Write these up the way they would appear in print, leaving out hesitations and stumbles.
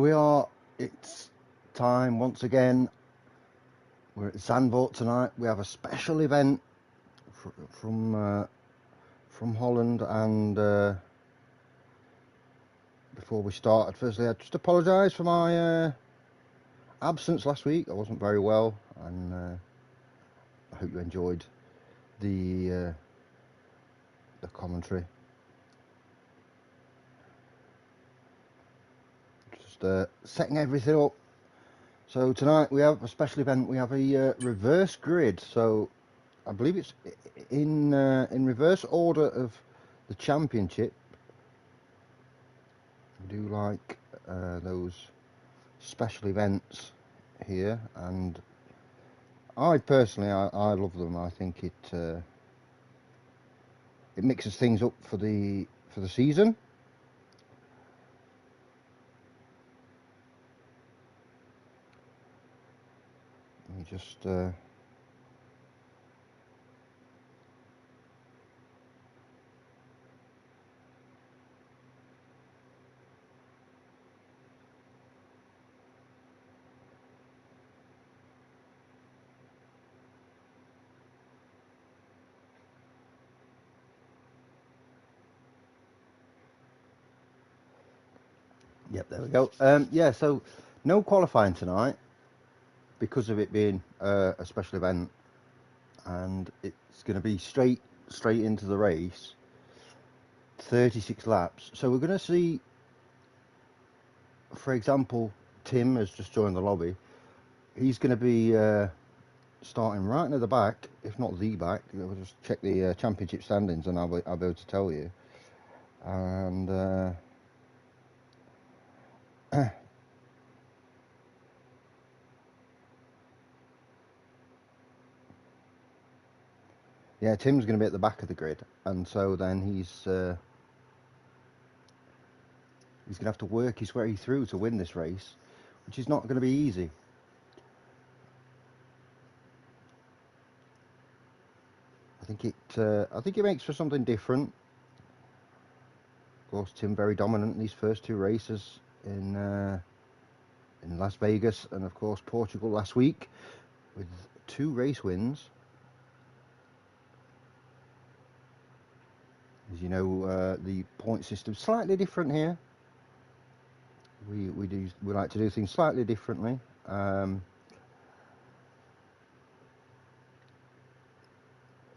we are. It's time once again. We're at Zandvoort tonight. We have a special event from Holland, and before we started, firstly, I just apologise for my absence last week. I wasn't very well, and I hope you enjoyed the commentary. Just setting everything up. So tonight we have a special event. We have a reverse grid. So I believe it's in reverse order of the championship. We do like those special events here, and I personally I love them. I think it mixes things up for the season. Let me just yep, there we go. Yeah, so no qualifying tonight because of it being a special event, and it's going to be straight into the race. 36 laps. So we're going to see, for example, Tim has just joined the lobby. He's going to be starting right near the back, if not the back. We'll just check the championship standings, and I'll be able to tell you. And yeah, Tim's going to be at the back of the grid, and so then he's going to have to work his way through to win this race, which is not going to be easy. I think it makes for something different. Of course, Tim very dominant in these first two races in Las Vegas, and of course Portugal last week with 2 race wins. As you know, the point system's slightly different here. We like to do things slightly differently. And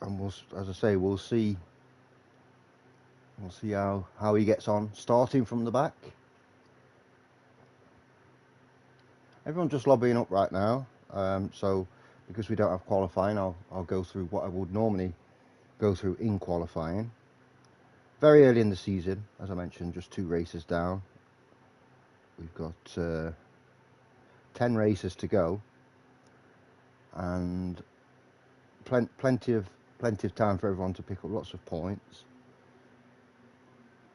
we'll, as I say, we'll see how he gets on, starting from the back. Everyone's just lobbying up right now. So because we don't have qualifying, I'll go through what I would normally go through in qualifying. Very early in the season, as I mentioned, just 2 races down. We've got 10 races to go, and plenty of time for everyone to pick up lots of points.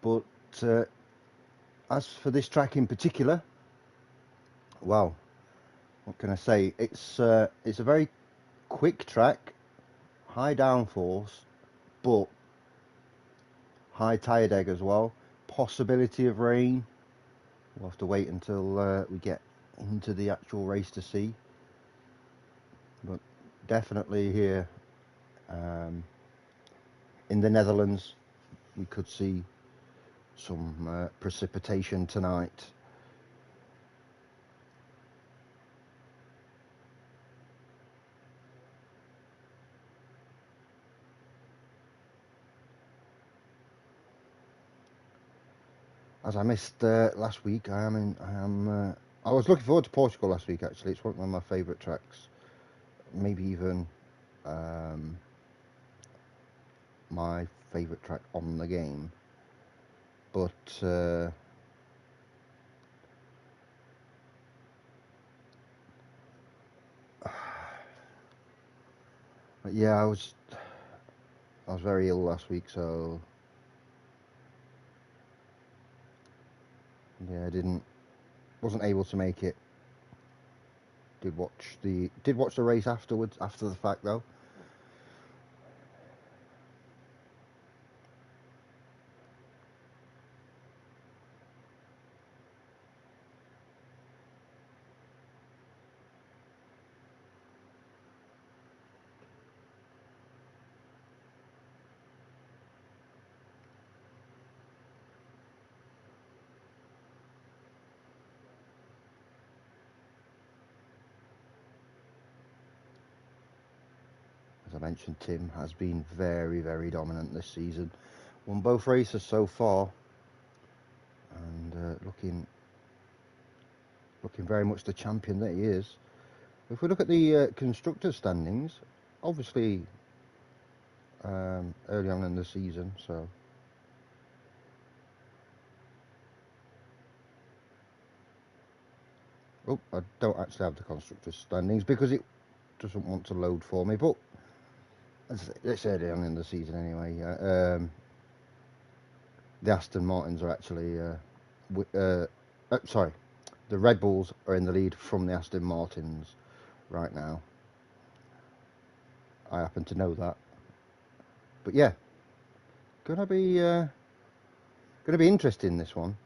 But as for this track in particular, well, what can I say? It's a very quick track, high downforce, but high tyre deg as well. Possibility of rain. We'll have to wait until we get into the actual race to see. But definitely here in the Netherlands, we could see some precipitation tonight. As I missed last week, I was looking forward to Portugal last week. Actually, it's one of my favourite tracks. Maybe even my favourite track on the game. But yeah, I was very ill last week, so yeah, wasn't able to make it. Did watch the race afterwards, after the fact though. mentioned, Tim has been very, very dominant this season. Won both races so far, and looking very much the champion that he is. If we look at the constructors' standings, obviously early on in the season, so I don't actually have the constructors' standings because it doesn't want to load for me, but it's early on in the season anyway. The Aston Martins are actually sorry, the Red Bulls are in the lead from the Aston Martins right now. I happen to know that, but yeah, gonna be interesting, this one.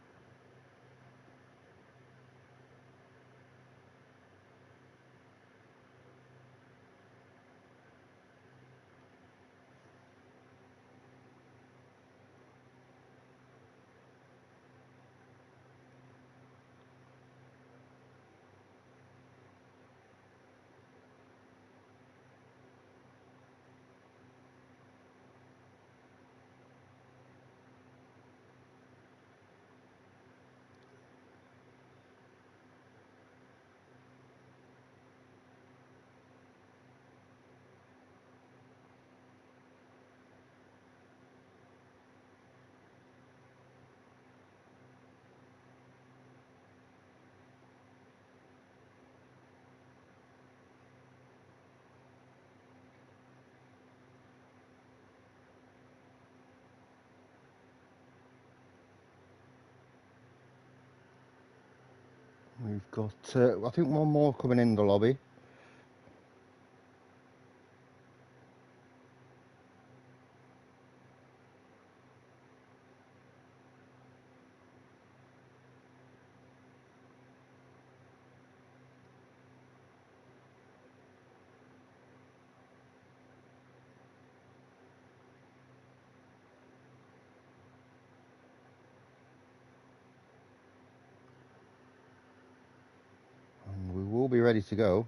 We've got, I think, one more coming in the lobby. And we will be ready to go.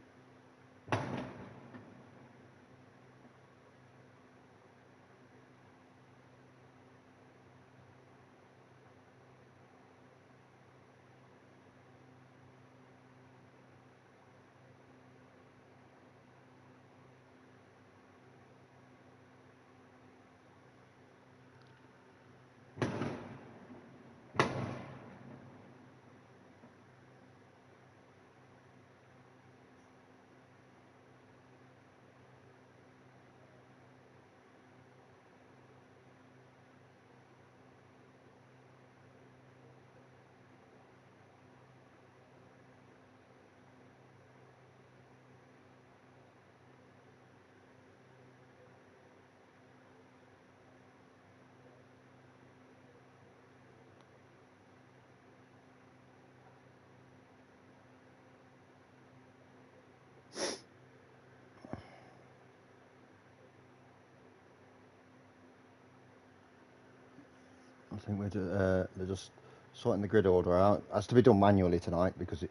I think they're just sorting the grid order out. It has to be done manually tonight because it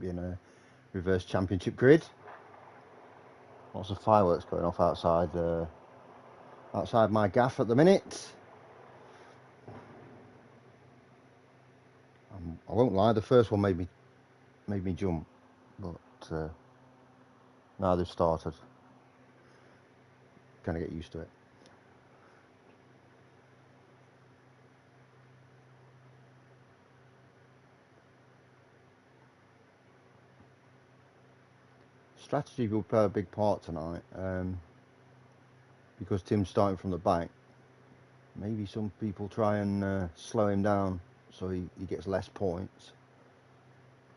being a reverse championship grid. Lots of fireworks going off outside my gaff at the minute. I won't lie, the first one made me jump, but now they've started, kind of get used to it. Strategy will play a big part tonight, because Tim's starting from the back. Maybe some people try and slow him down so he gets less points.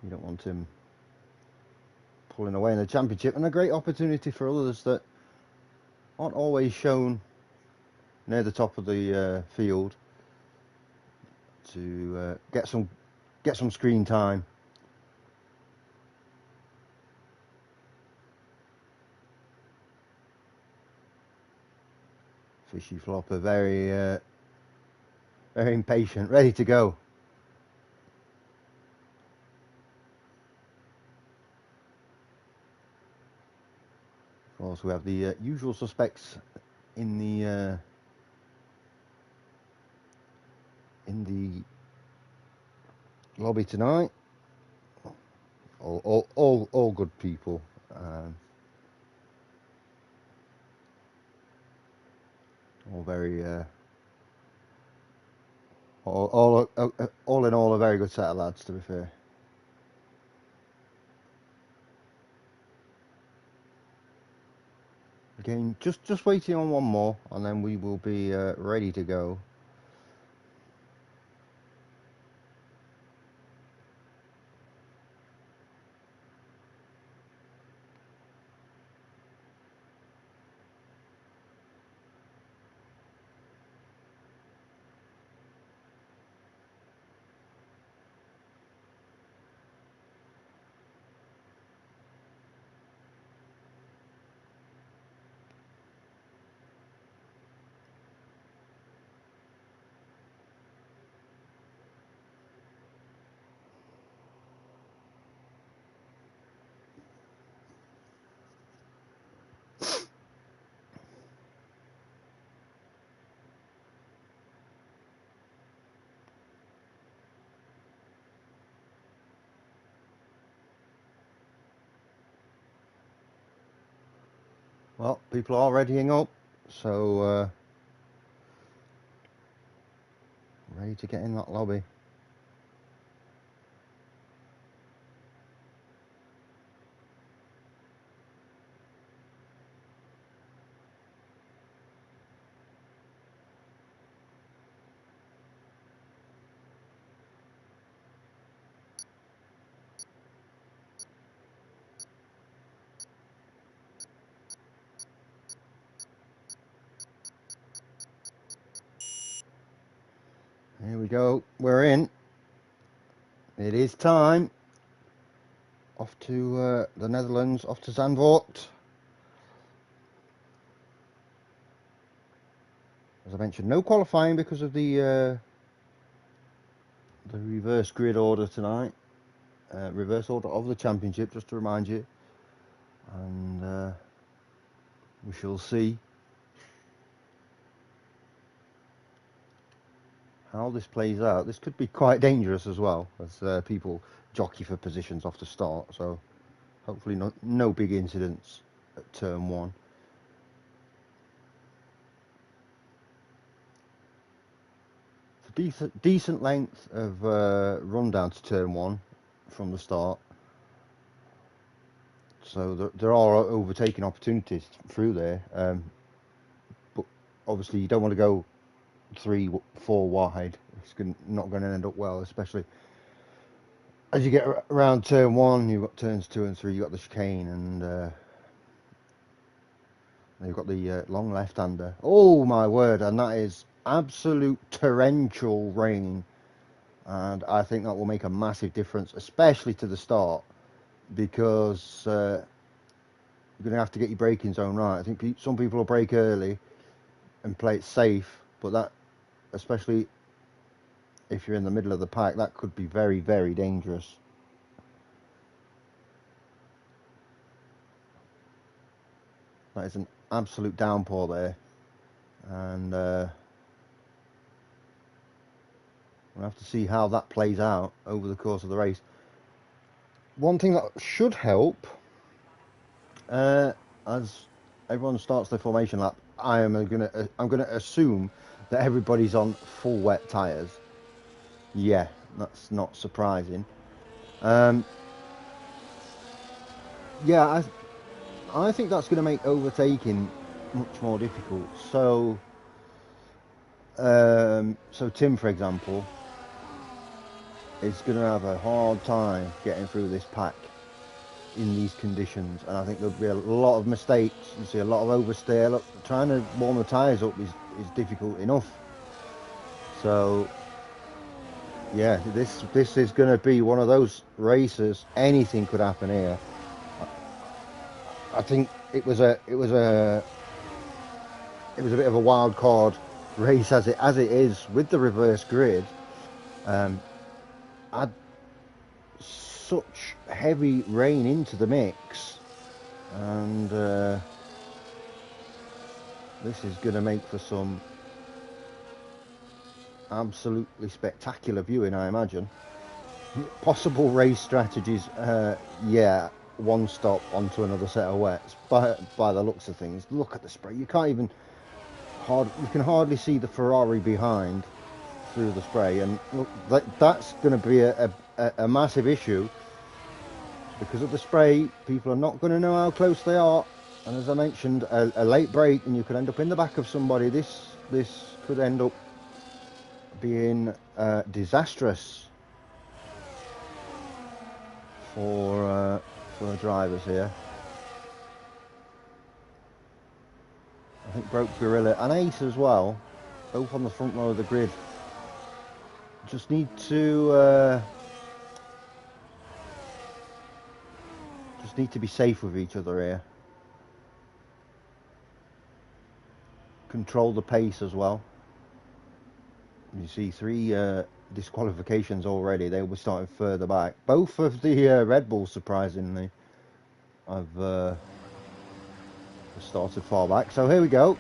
You don't want him pulling away in the championship, and a great opportunity for others that aren't always shown near the top of the field to get some screen time. Fishy Flopper, very impatient, ready to go. course, we have the usual suspects in the lobby tonight. All good people. All very all in all a very good set of lads, to be fair. Again, just waiting on one more, and then we will be ready to go. Well, people are readying up, so ready to get in that lobby. Here we go, we're in. It is time. Off to the Netherlands, off to Zandvoort. As I mentioned, no qualifying because of the reverse grid order tonight. Reverse order of the championship, just to remind you. And we shall see how this plays out. This could be quite dangerous as well, as people jockey for positions off the start. So hopefully no big incidents at turn one. It's a decent length of run down to turn one from the start. So there are overtaking opportunities through there. But obviously you don't want to go 3-4 wide. It's not going to end up well, especially as you get around turn one. You've got turns 2 and 3, you've got the chicane, and you've got the long left-hander. Oh my word, and that is absolute torrential rain, and I think that will make a massive difference, especially to the start, because you're going to have to get your braking zone right. I think some people will brake early and play it safe, but that, especially if you're in the middle of the pack, that could be very, very dangerous. That is an absolute downpour there, and we'll have to see how that plays out over the course of the race. One thing that should help, as everyone starts their formation lap, I'm gonna assume that everybody's on full wet tyres. Yeah, that's not surprising. Yeah, I think that's going to make overtaking much more difficult. So Tim, for example, is going to have a hard time getting through this pack in these conditions, and I think there'll be a lot of mistakes. You see a lot of oversteer. Look, trying to warm the tyres up is difficult enough. So yeah, this is going to be one of those races. Anything could happen here. I think it was a bit of a wild card race as it is with the reverse grid. Add such heavy rain into the mix, and This is going to make for some absolutely spectacular viewing, I imagine. Possible race strategies, yeah, one stop onto another set of wets. By the looks of things, look at the spray. You can't even you can hardly see the Ferrari behind through the spray, and look, that's going to be a massive issue because of the spray. People are not going to know how close they are, and as I mentioned, a late break and you could end up in the back of somebody. This could end up being disastrous for the drivers here. I think Broke Gorilla and Ace as well, both on the front row of the grid. Just need to be safe with each other here. Control the pace as well. You see 3 disqualifications already. They were starting further back. Both of the Red Bulls, surprisingly, have started far back. So here we go.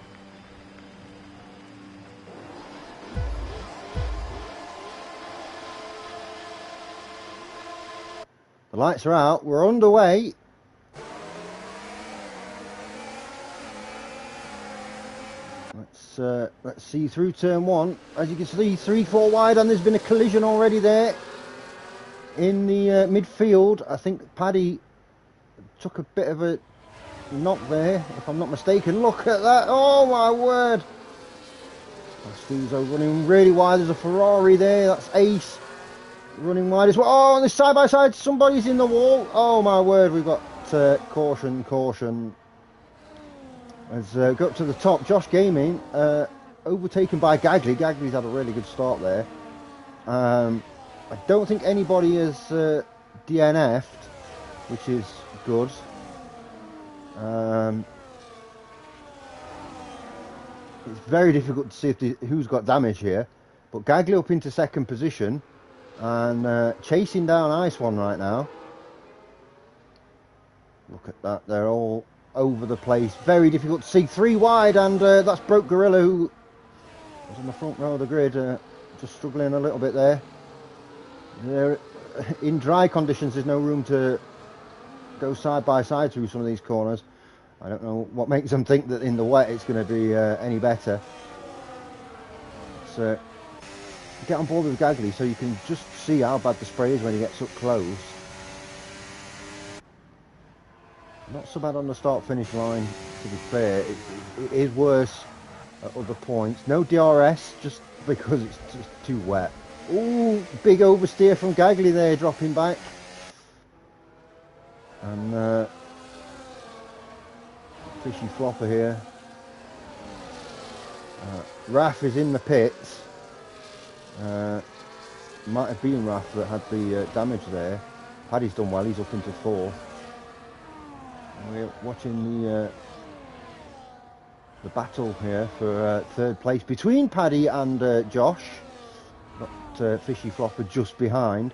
The lights are out. We're underway. Let's see through turn 1. As you can see, 3-4 wide, and there's been a collision already there in the midfield. I think Paddy took a bit of a knock there, if I'm not mistaken. Look at that! Oh my word! Stuzo running really wide. There's a Ferrari there. That's Ace running wide as well. Oh, and the side by side, somebody's in the wall. Oh my word! We've got caution. Let's go up to the top. Josh Gaming overtaken by Gagli. Gagli's had a really good start there. I don't think anybody has DNF'd, which is good. It's very difficult to see who's got damage here. But Gagli up into second position and chasing down Ice One right now. Look at that. They're all over the place. Very difficult to see. 3 wide, and that's Broke Gorilla, who was on the front row of the grid, just struggling a little bit there. In dry conditions, there's no room to go side by side through some of these corners. I don't know what makes them think that in the wet it's going to be any better. So get on board with Gagli so you can just see how bad the spray is when he gets up close. Not so bad on the start-finish line, to be fair. It is worse at other points. No DRS, just because it's just too wet. Ooh, big oversteer from Gagli there, dropping back. And fishy flopper here. Raf is in the pits. Might have been Raf that had the damage there. Paddy's done well, he's up into 4. We're watching the battle here for 3rd place between Paddy and Josh. Got Fishy Flopper just behind.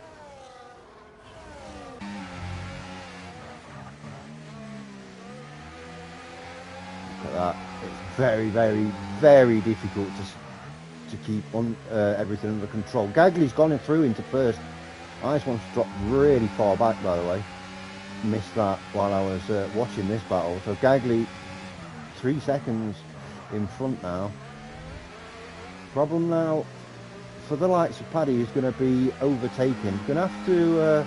Look at that. It's very, very, very difficult to keep on everything under control. Gagli's gone through into 1st. Ice One's dropped really far back, by the way. Missed that while I was watching this battle. So Gagli 3 seconds in front now. Problem now for the likes of Paddy is going to be overtaking. He's going to have to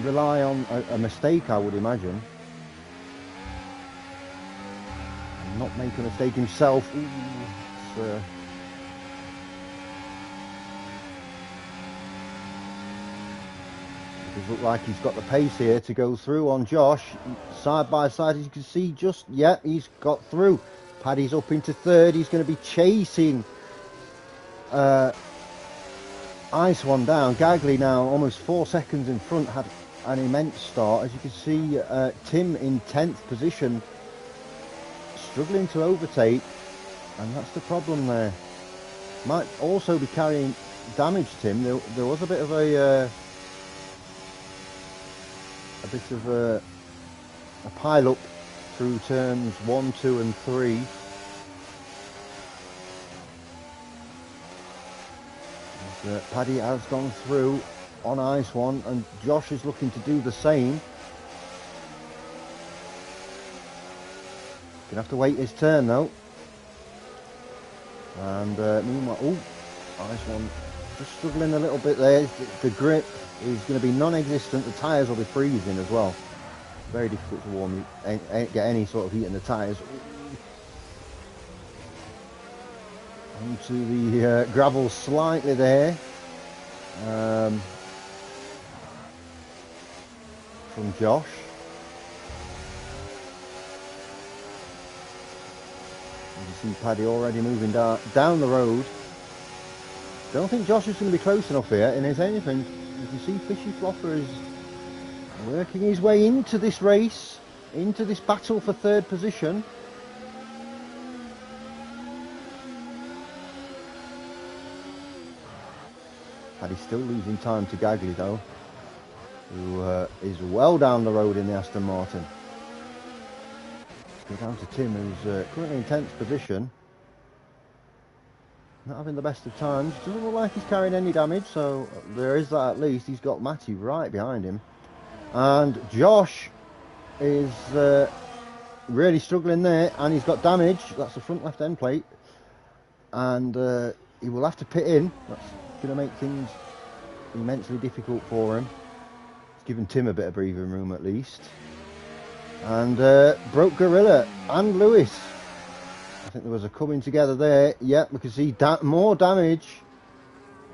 rely on a mistake, I would imagine. And not make a mistake himself. Ooh, it's, it looks like he's got the pace here to go through on Josh. Side by side, as you can see, he's got through. Paddy's up into 3rd. He's going to be chasing Ice One down. Gagli now almost 4 seconds in front, had an immense start. As you can see, Tim in 10th position, struggling to overtake, and that's the problem there. Might also be carrying damage, Tim. There was a bit of a pile up through turns 1, 2 and 3. Paddy has gone through on ice one, and Josh is looking to do the same. Gonna have to wait his turn though. And meanwhile, ice one just struggling a little bit there. The grip is going to be non-existent. The tyres will be freezing as well. Very difficult to warm, get any sort of heat in the tyres. Onto the gravel slightly there. From Josh. You see Paddy already moving down the road. Don't think Josh is going to be close enough here. And if anything, you can see Fishy Flopper is working his way into this race, into this battle for third position. Paddy's still losing time to Gagley though, who is well down the road in the Aston Martin. Let's go down to Tim, who's currently in 10th position. Not having the best of times. Doesn't look like he's carrying any damage, so there is that at least. He's got Matty right behind him. And Josh is really struggling there, and he's got damage. That's the front left end plate. And he will have to pit in. That's going to make things immensely difficult for him. It's given Tim a bit of breathing room at least. And broke Gorilla and Lewis. I think there was a coming together there. Yeah, we can see more damage.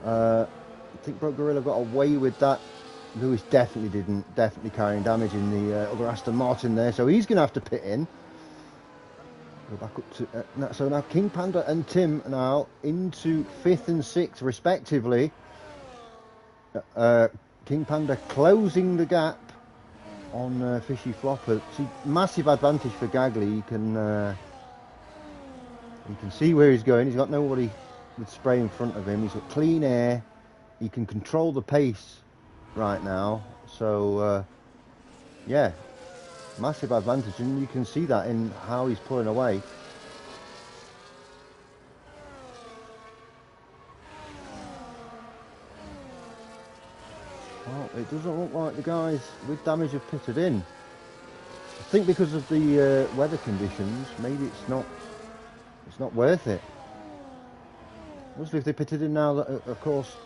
I think Broke Gorilla got away with that. Lewis definitely didn't. Definitely carrying damage in the other Aston Martin there. So he's going to have to pit in. Go back up to... so now King Panda and Tim now into 5th and 6th respectively. King Panda closing the gap on Fishy Flopper. See, massive advantage for Gagley. You can see where he's going. He's got nobody with spray in front of him. He's got clean air. He can control the pace right now. So, yeah, massive advantage. And you can see that in how he's pulling away. Well, it doesn't look like the guys with damage have pitted in. I think because of the weather conditions, maybe it's not worth it. Obviously, if they pitted in now, of course,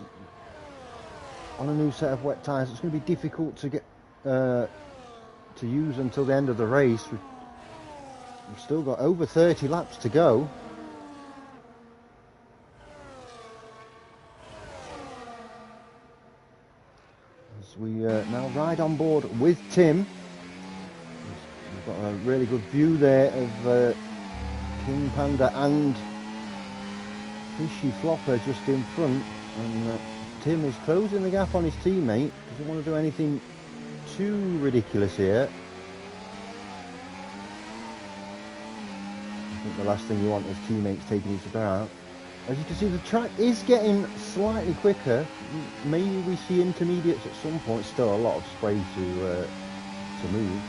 on a new set of wet tyres, it's going to be difficult to get to use until the end of the race. We've still got over 30 laps to go. As we now ride on board with Tim. We've got a really good view there of King Panda and Fishy Flopper just in front, and Tim is closing the gap on his teammate. Doesn't want to do anything too ridiculous here. I think the last thing you want is teammates taking each other out. As you can see, the track is getting slightly quicker. Maybe we see intermediates at some point. Still a lot of spray to move.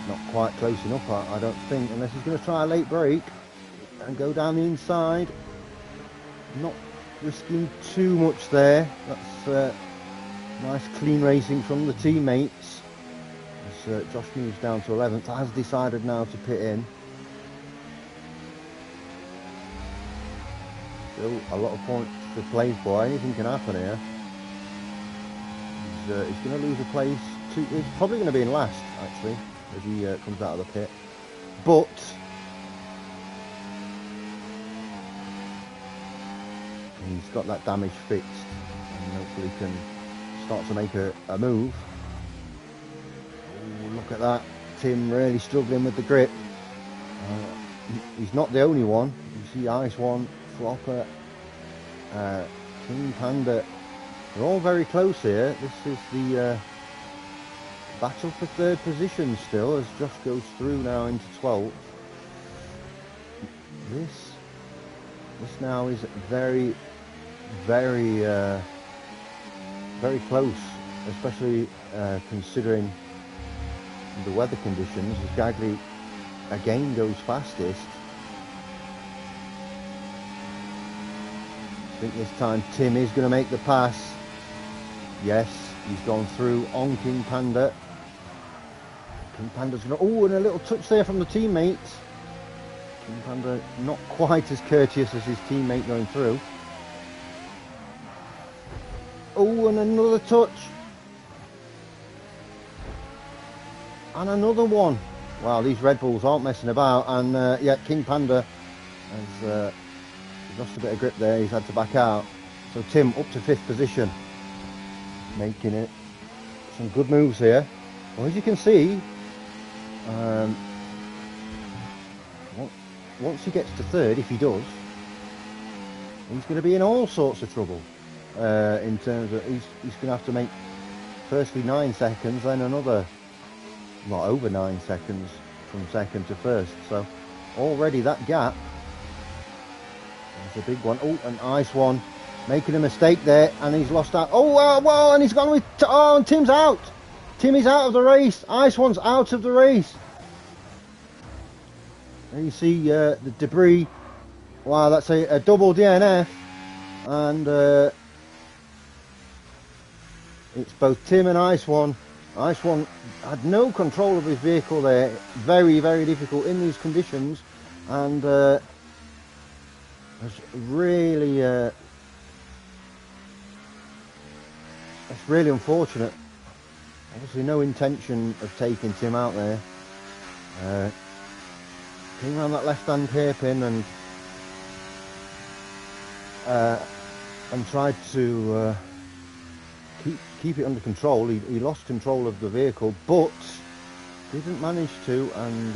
Not quite close enough, I don't think, unless he's going to try a late break and go down the inside. Not risking too much there. That's nice clean racing from the teammates. As Josh moves down to 11th, has decided now to pit in. Still a lot of points to play for. Anything can happen here. He's going to lose a place. He's probably going to be in last, actually, as he comes out of the pit. But he's got that damage fixed and hopefully can start to make a move. Oh, look at that. Tim really struggling with the grip. He's not the only one. You see Ice One, Flopper, King Panda. They're all very close here. This is the battle for third position still, as Josh goes through now into 12th. This now is very close, especially considering the weather conditions. As Gagley again goes fastest. think this time Tim is going to make the pass. Yes, he's gone through on King Panda. King Panda's going to... Oh, and a little touch there from the teammates. King Panda not quite as courteous as his teammate going through. Oh, and another touch. And another one. Wow, these Red Bulls aren't messing about. And yeah, King Panda has lost a bit of grip there. He's had to back out. So Tim up to 5th position. Making it some good moves here. Well, as you can see, once he gets to 3rd, if he does, he's going to be in all sorts of trouble. In terms of he's going to have to make firstly 9 seconds, then another not over 9 seconds from 2nd to 1st. So already that gap is a big one. Oh, an ice one. Making a mistake there, and he's lost out. Oh, well, and he's gone with... Oh, and Tim's out. Tim is out of the race. Ice One's out of the race. There you see the debris. Wow, that's a double DNF. And it's both Tim and Ice One. Ice One had no control of his vehicle there. Very, very difficult in these conditions. And was really... It's really unfortunate. Obviously no intention of taking Tim out there. Came around that left-hand hairpin and tried to keep it under control. He lost control of the vehicle, but didn't manage to, and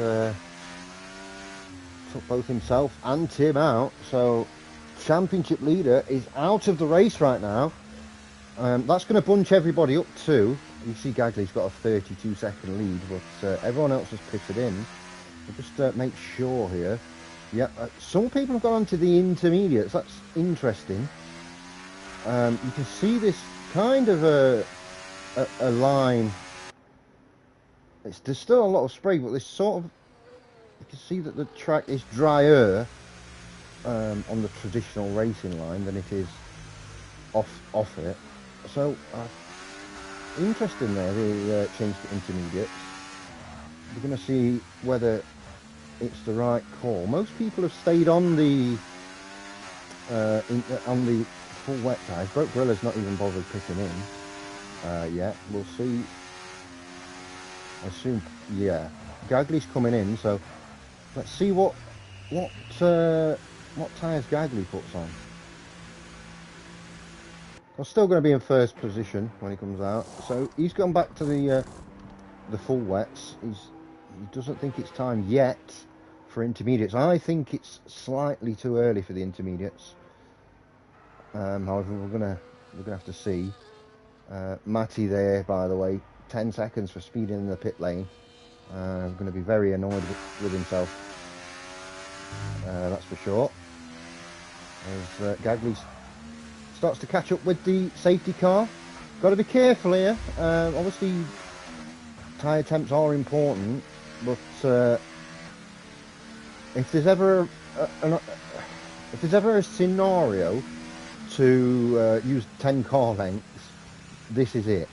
took both himself and Tim out. So championship leader is out of the race right now. That's going to bunch everybody up too. You see Gagley's got a 32-second lead, but everyone else has pitted in. We'll just make sure here. Yeah, some people have gone on to the intermediates. That's interesting. You can see this kind of a line. There's still a lot of spray, but this sort of... You can see that the track is drier on the traditional racing line than it is off it. So, interesting there, they changed to intermediates. We're going to see whether it's the right call. Most people have stayed on the full wet tyres. Broke Gorilla's not even bothered picking in yet. We'll see. I assume, yeah, Gagley's coming in. So let's see what tyres Gagley puts on. I'm still going to be in 1st position when he comes out. So he's gone back to the full wets. He doesn't think it's time yet for intermediates. I think it's slightly too early for the intermediates. However, we're gonna have to see. Matty there, by the way, 10 seconds for speeding in the pit lane. Going to be very annoyed with himself. That's for sure. As Gagley starts to catch up with the safety car. Got to be careful here. Obviously, tyre temps are important, but if there's ever a scenario to use 10 car lengths, this is it.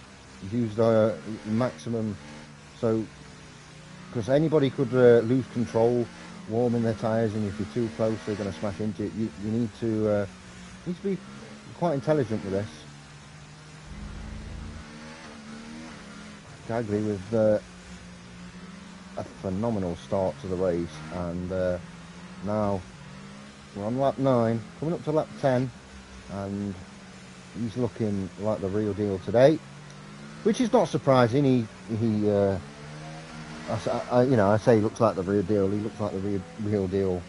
Use the maximum, so because anybody could lose control, warming their tyres, and if you're too close, they're going to smash into it. You need to be quite intelligent with this. Gagley with a phenomenal start to the race, and now we're on lap 9, coming up to lap 10, and he's looking like the real deal today, which is not surprising. I say he looks like the real deal. He looks like the real deal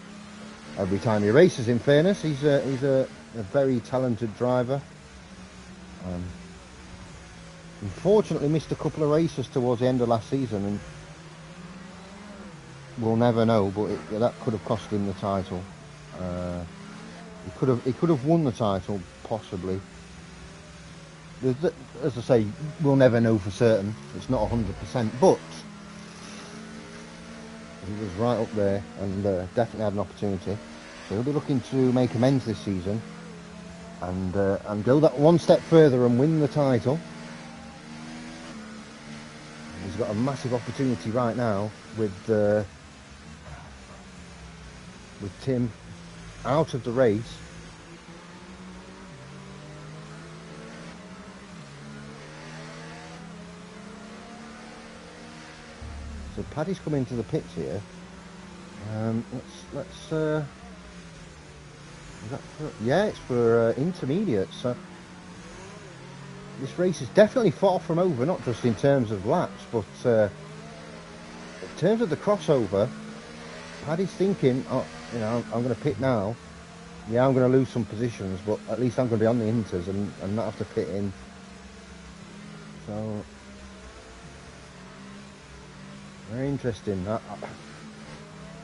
every time he races. In fairness, he's a very talented driver. Unfortunately missed a couple of races towards the end of last season, and we'll never know, but that could have cost him the title. He could have won the title, possibly. As I say, we'll never know for certain. It's not 100%, but he was right up there and definitely had an opportunity. So he'll be looking to make amends this season. and go that one step further and win the title. He's got a massive opportunity right now with Tim out of the race. So Paddy's come into the pits here. Let's is that for, yeah, it's for intermediates. So this race is definitely far from over, not just in terms of laps, but in terms of the crossover. Paddy's thinking, oh, you know, I'm going to pit now. Yeah, I'm going to lose some positions, but at least I'm going to be on the inters and not have to pit in. So very interesting.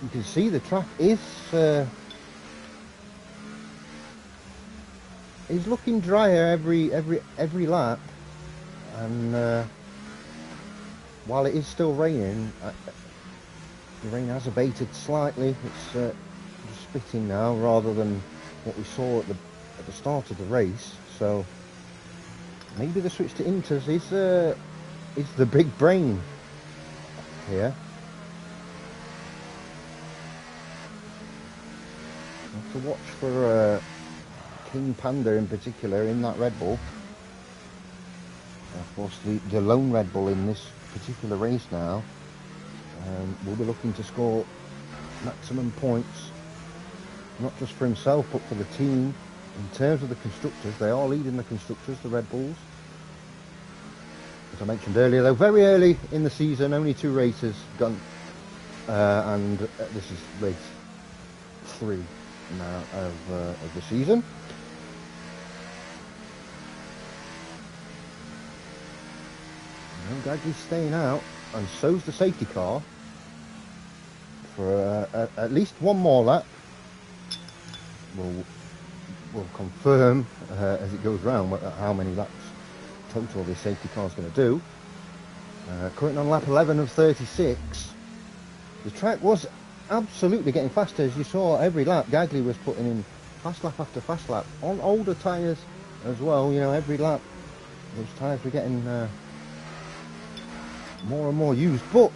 You can see the track is looking drier every lap, and while it is still raining, the rain has abated slightly. It's spitting now rather than what we saw at the start of the race. So maybe the switch to inters is the big brain here. Have to watch for King Panda in particular in that Red Bull. Of course, the lone Red Bull in this particular race now will be looking to score maximum points, not just for himself but for the team. In terms of the constructors, they are leading the constructors, the Red Bulls. As I mentioned earlier, though, very early in the season, only 2 races done, and this is race 3 now of the season. Gaggy's staying out, and so's the safety car for at least one more lap. We'll confirm as it goes round how many laps total this safety car is going to do. Currently on lap 11 of 36. The track was absolutely getting faster, as you saw. Every lap Gagley was putting in fast lap after fast lap on older tyres as well. You know, every lap those tyres were getting more and more used, but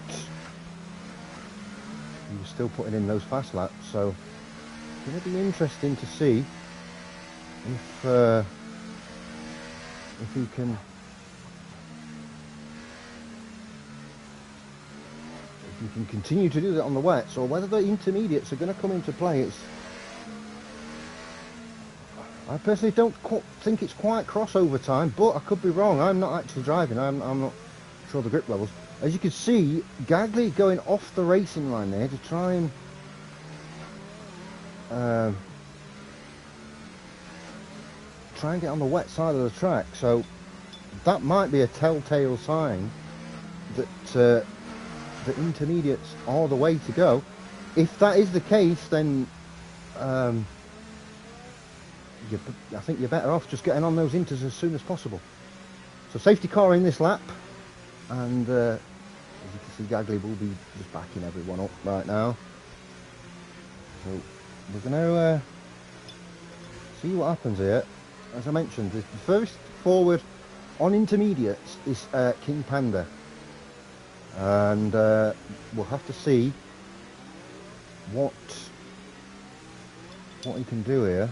he was still putting in those fast laps. So it's going to be interesting to see if he can continue to do that on the wets, or whether the intermediates are going to come into play. I personally don't think it's quite crossover time, but I could be wrong. I'm not actually driving. I'm not sure the grip levels. As you can see, Gagley going off the racing line there to try and get on the wet side of the track. So that might be a telltale sign that the intermediates are the way to go. If that is the case, then I think you're better off just getting on those inters as soon as possible. So safety car in this lap, and as you can see, Gagley will be just backing everyone up right now. So we're going to see what happens here. As I mentioned, the first forward on intermediates is King Panda, and we'll have to see what he can do here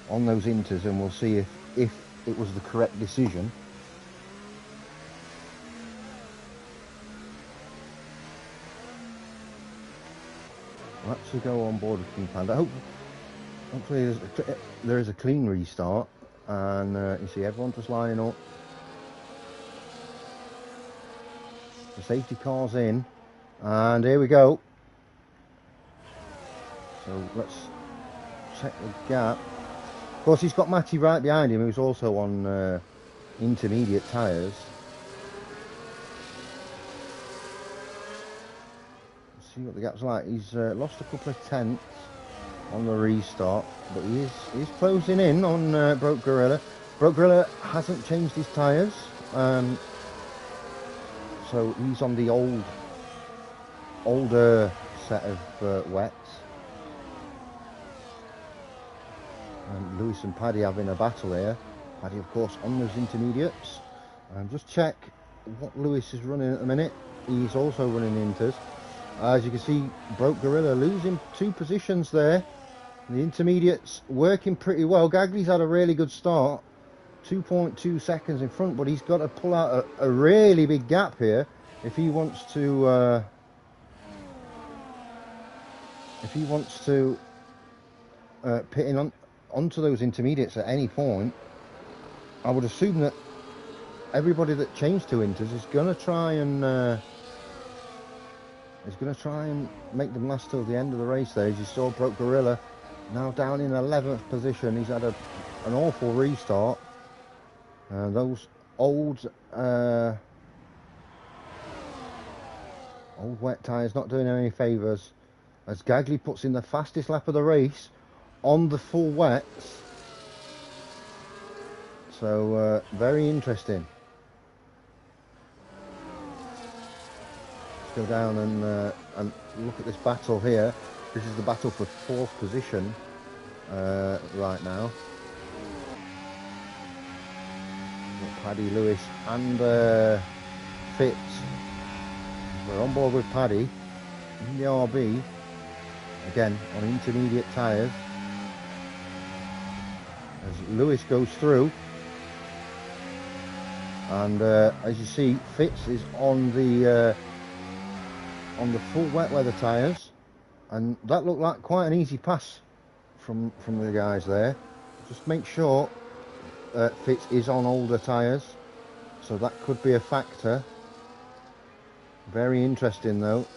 on those inters, and we'll see if it was the correct decision. We'll actually go on board with King Panda. Hopefully there is a clean restart, and you see everyone just lining up. The safety car's in, and here we go. So let's check the gap. Of course, he's got Matty right behind him, who's also on intermediate tyres. Let's see what the gap's like. He's lost a couple of tenths on the restart, but he's closing in on Broke Gorilla. Broke Gorilla hasn't changed his tyres, so he's on the older set of wets. And Lewis and Paddy having a battle here. Paddy, of course, on those intermediates. And just check what Lewis is running at the minute. He's also running inters. As you can see, Broke Gorilla losing 2 positions there. The intermediates working pretty well. Gagley's had a really good start. 2.2 seconds in front, but he's got to pull out a really big gap here if he wants to pit in onto those intermediates at any point. I would assume that everybody that changed to inters is going to try and make them last till the end of the race there. As you saw, Broke Gorilla now down in 11th position. He's had an awful restart. Those old wet tyres not doing any favours, as Gagley puts in the fastest lap of the race on the full wets. So very interesting. Let's go down and look at this battle here. This is the battle for 4th position right now. Paddy, Lewis and Fitz. We're on board with Paddy in the RB, again on intermediate tyres, as Lewis goes through. And as you see, Fitz is on the full wet weather tyres, and that looked like quite an easy pass from the guys there. Just make sure Fitz is on older tyres, so that could be a factor. Very interesting though.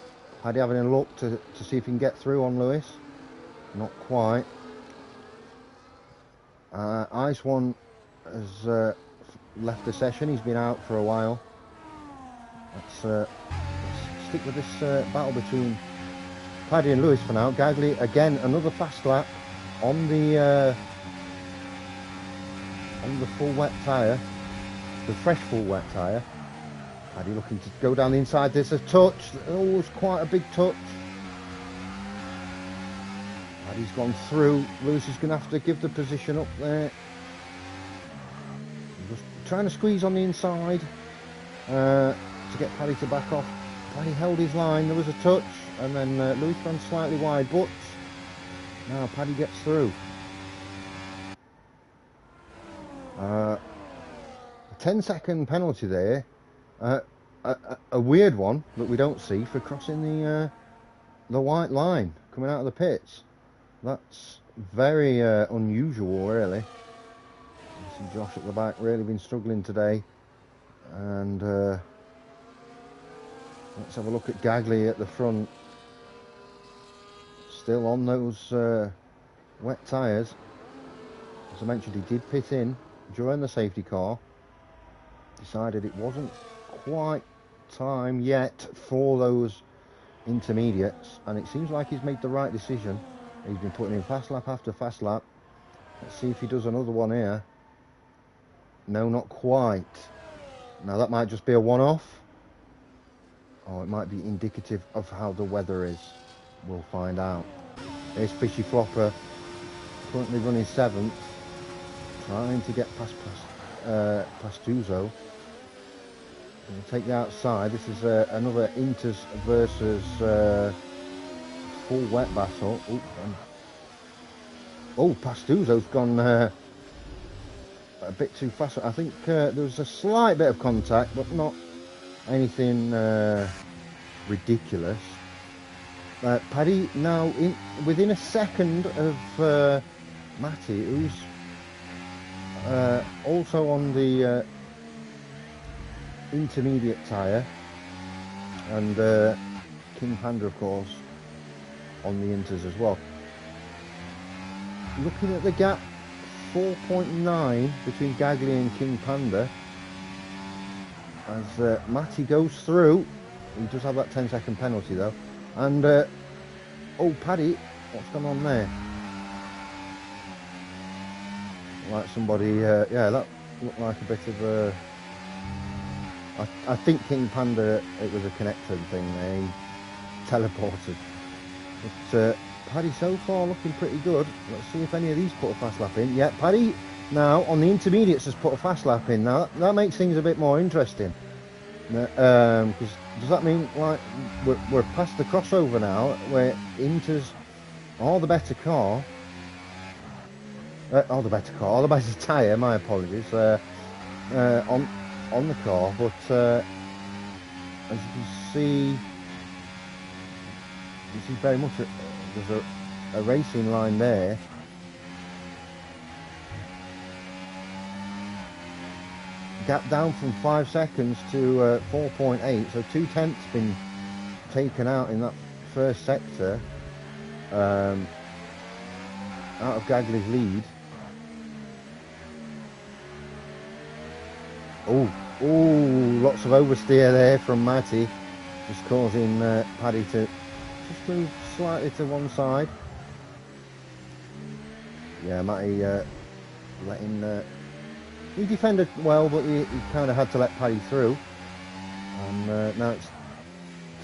Paddy having a look to see if he can get through on Lewis. Not quite. Ice One has left the session. He's been out for a while. Let's stick with this battle between Paddy and Lewis for now. Gagley again, another fast lap on the full wet tyre, the fresh full wet tyre. Paddy looking to go down the inside. There's a touch. Oh, it's quite a big touch. Paddy's gone through. Lewis is going to have to give the position up there. Just trying to squeeze on the inside to get Paddy to back off. Paddy held his line. There was a touch, and then Lewis ran slightly wide, but now Paddy gets through. A 10-second penalty there. A weird one that we don't see for crossing the white line coming out of the pits. That's very unusual, really. You see Josh at the back really been struggling today. And let's have a look at Gagley at the front. Still on those wet tyres. As I mentioned, he did pit in during the safety car. Decided it wasn't quite time yet for those intermediates, and it seems like he's made the right decision. He's been putting in fast lap after fast lap. Let's see if he does another one here. No, not quite. Now that might just be a one-off, or it might be indicative of how the weather is. We'll find out. There's Fishy Flopper, currently running 7th, trying to get past Uzo. We'll take the outside. This is another Inters versus full wet battle. Pastuzo's gone a bit too fast. I think there was a slight bit of contact, but not anything ridiculous. Paddy now within a second of Matty, who's also on the intermediate tyre, and King Panda, of course, on the inters as well. Looking at the gap, 4.9 between Gagley and King Panda. As Matty goes through, he does have that 10-second penalty though. And Paddy, what's going on there? Like somebody, yeah, that looked like a bit of a. I think King Panda, it was a connector thing. They teleported. But Paddy so far looking pretty good. Let's see if any of these put a fast lap in. Yeah, Paddy now on the intermediates has put a fast lap in. Now that makes things a bit more interesting. Because does that mean like we're past the crossover now, where Inter's are the better car? Or the better tyre. My apologies. On the car, but as you can see, very much there's a racing line there. Gap down from 5 seconds to 4.8, so 2/10 been taken out in that first sector, out of Gagley's lead. Oh, lots of oversteer there from Matty, just causing Paddy to just move slightly to one side. Yeah, Matty letting he defended well, but he kind of had to let Paddy through. And now it's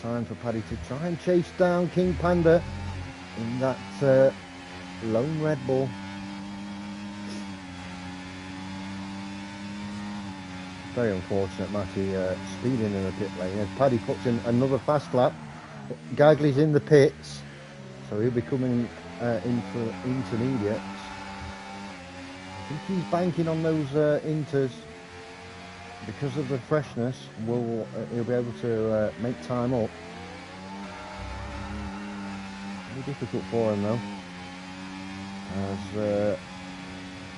time for Paddy to try and chase down King Panda in that lone Red Bull. Very unfortunate, Matty speeding in the pit lane. As Paddy puts in another fast lap, Gagley's in the pits, so he'll be coming in for intermediates. I think he's banking on those inters because of the freshness. He'll be able to make time up. It'll be difficult for him though, as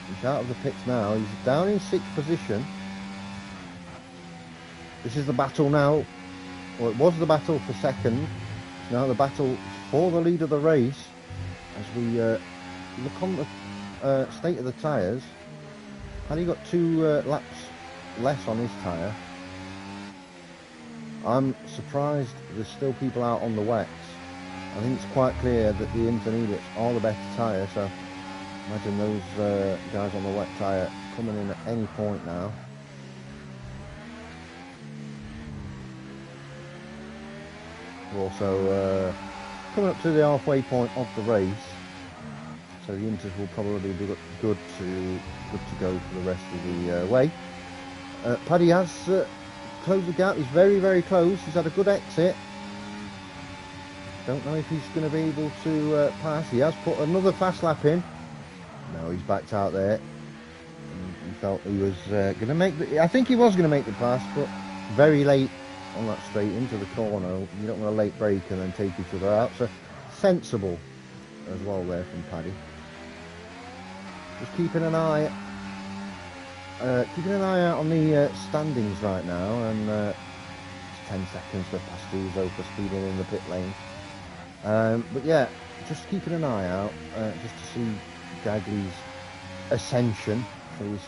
he's out of the pits now. He's down in 6th position. This is the battle now. Well, it was the battle for second. It's now the battle for the lead of the race. As we look on the state of the tyres, Paddy got 2 laps less on his tyre. I'm surprised there's still people out on the wets. I think it's quite clear that the intermediates are the better tyre, so imagine those guys on the wet tyre coming in at any point now. We're also coming up to the halfway point of the race, so the inters will probably be good to go for the rest of the way. Paddy has closed the gap. He's very, very close. He's had a good exit. Don't know if he's going to be able to pass. He has put another fast lap in. No, he's backed out there. He felt he was going to make I think he was going to make the pass, but very late on that straight into the corner. You don't want a late break and then take each other out. So sensible as well there from Paddy. Just keeping an eye out on the standings right now, and it's 10 seconds for Pastuzo for speeding in the pit lane. But yeah, just keeping an eye out just to see Gagley's ascension, shall we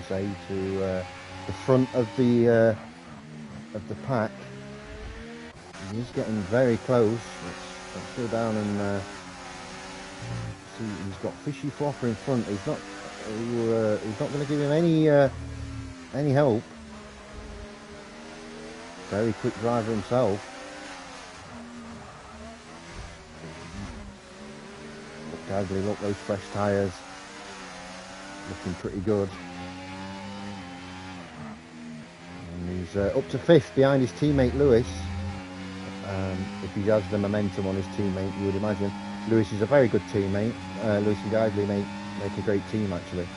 say, to the front of the pack. He's getting very close. Let's go down and see. He's got Fishy Flopper in front. He's not going to give him any help. Very quick driver himself. Look, Gagley, look, those fresh tyres looking pretty good. And he's up to 5th behind his teammate Lewis. If he has the momentum on his teammate, you would imagine. Lewis is a very good teammate. Lewis and Gagley make a great team actually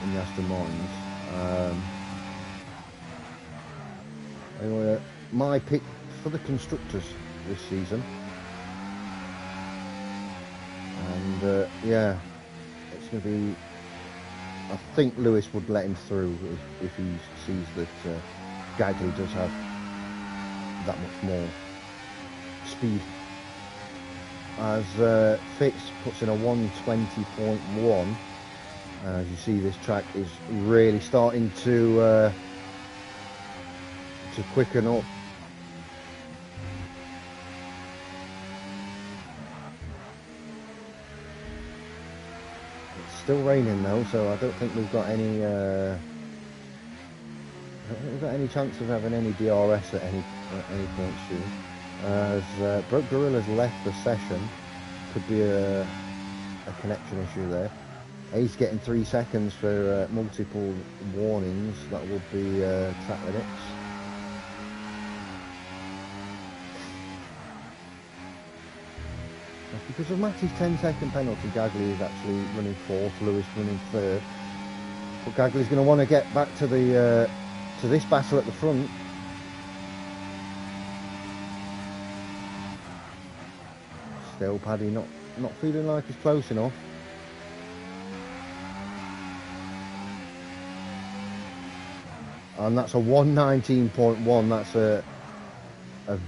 in the Aston Martins. Anyway, my pick for the constructors this season, and yeah, it's going to be. I think Lewis would let him through if he sees that Gagley does have that much more speed. As Fitz puts in a 120.1. As you see, this track is really starting to quicken up. It's still raining though, so I don't think we've got any. I don't think we've got any chance of having any DRS at any point soon. As Broke Gorilla's left the session, could be a connection issue there. He's getting 3 seconds for multiple warnings. That would be track limits. Because of Matty's 10-second penalty, Gagley is actually running 4th, Lewis running 3rd. But Gagley's going to want to get back to the to this battle at the front. Still, Paddy not feeling like he's close enough. And that's a 1:19.1. That's a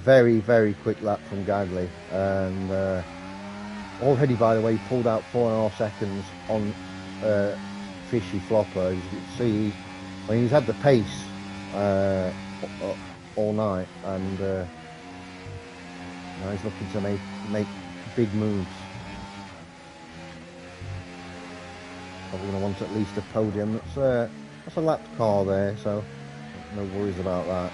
very, very quick lap from Gagley. And already, by the way, he pulled out 4.5 seconds on Fishy Flopper. As you can see, I mean, he's had the pace all night, and now he's looking to make big moves. Probably going to want at least a podium. That's a lapped car there, so no worries about that.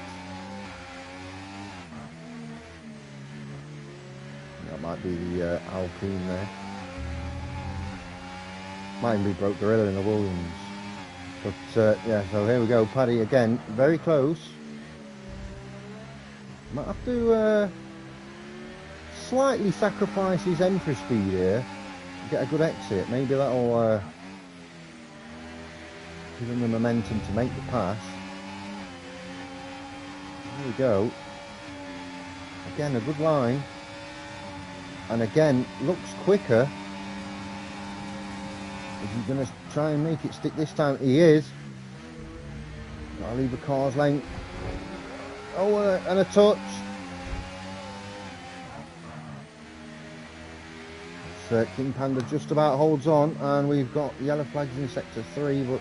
That might be the Alpine there. Might even be Broke Gorilla in the Williams. But yeah, so here we go. Paddy again, very close. Might have to slightly sacrifice his entry speed here. Get a good exit. Maybe that'll give him the momentum to make the pass. There we go. Again, a good line. And again, looks quicker. Is he going to try and make it stick this time? He is. Gotta leave a car's length. Oh, and a touch. King Panda just about holds on, and we've got yellow flags in sector 3, but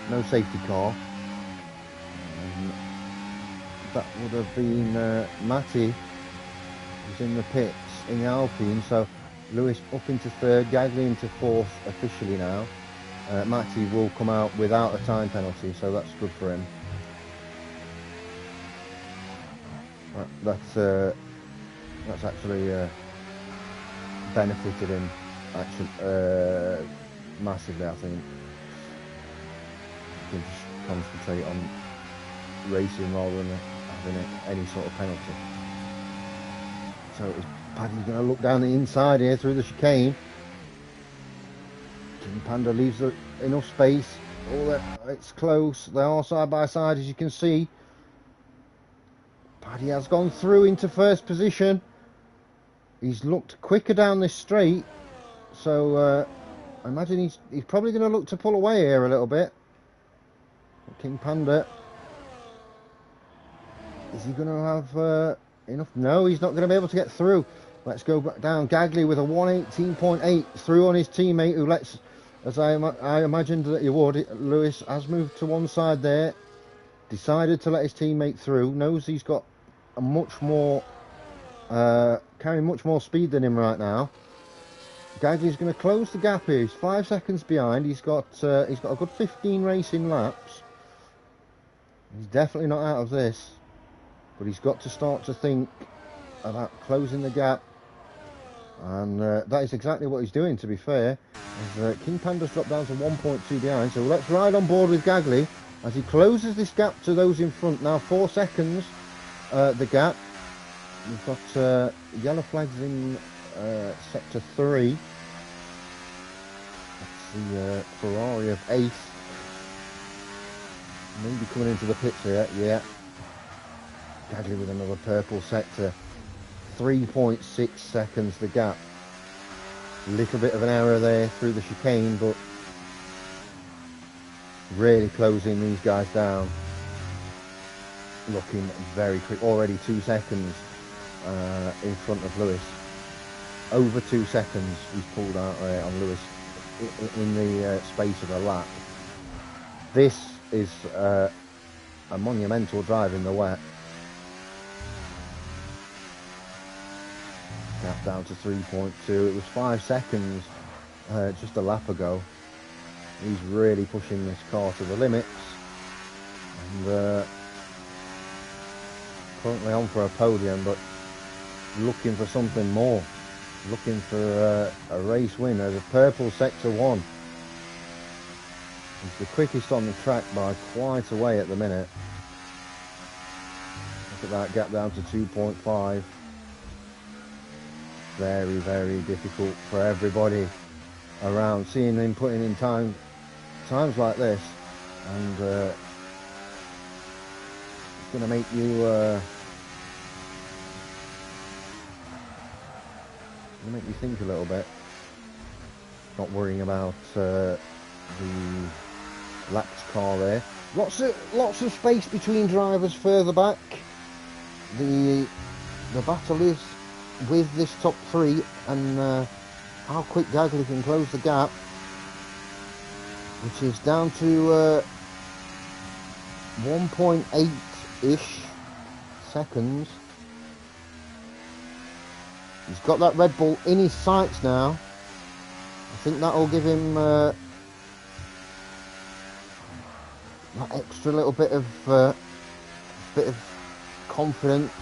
no safety car. That would have been Matty, who's in the pits in the Alpine. So Lewis up into 3rd, Gagley into 4th officially now. Matty will come out without a time penalty, so that's good for him. That's actually benefited him massively. I think he can just concentrate on racing rather than having any sort of penalty. So Paddy's going to look down the inside here through the chicane. King Panda leaves enough space. Oh, it's close. They are side by side, as you can see. Paddy has gone through into 1st position. He's looked quicker down this straight, so I imagine he's probably going to look to pull away here a little bit. King Panda, is he going to have enough? No, he's not going to be able to get through. Let's go back down. Gagley with a 1:18.8 through on his teammate, who lets, as I imagined that he would. Lewis has moved to one side there, decided to let his teammate through, knows he's got a much more carrying much more speed than him right now. Gagley's going to close the gap here. He's 5 seconds behind. He's got a good 15 racing laps. He's definitely not out of this, but he's got to start to think about closing the gap, and that is exactly what he's doing, to be fair. As King Panda's dropped down to 1.2 behind, so let's ride on board with Gagley as he closes this gap to those in front. Now 4 seconds the gap. We've got yellow flags in sector 3. That's the Ferrari of 8th. Maybe coming into the pits here. Yeah. Gagley with another purple sector. 3.6 seconds the gap. Little bit of an error there through the chicane, but really closing these guys down. Looking very quick. Already 2 seconds in front of Lewis. Over 2 seconds he's pulled out on Lewis in the space of a lap. This is a monumental drive in the wet. Gap down to 3.2. It was 5 seconds just a lap ago. He's really pushing this car to the limits, and currently on for a podium, but looking for something more. looking for a race winner. The purple sector 1. He's the quickest on the track by quite a way at the minute. Look at that gap down to 2.5. Very, very difficult for everybody around. Seeing him putting in times like this, and it's going to make you think a little bit. Not worrying about the lapped car there. Lots of space between drivers further back. The battle is with this top 3 and how quick Gagley can close the gap, which is down to 1.8-ish seconds. He's got that Red Bull in his sights now. I think that will give him that extra little bit of confidence,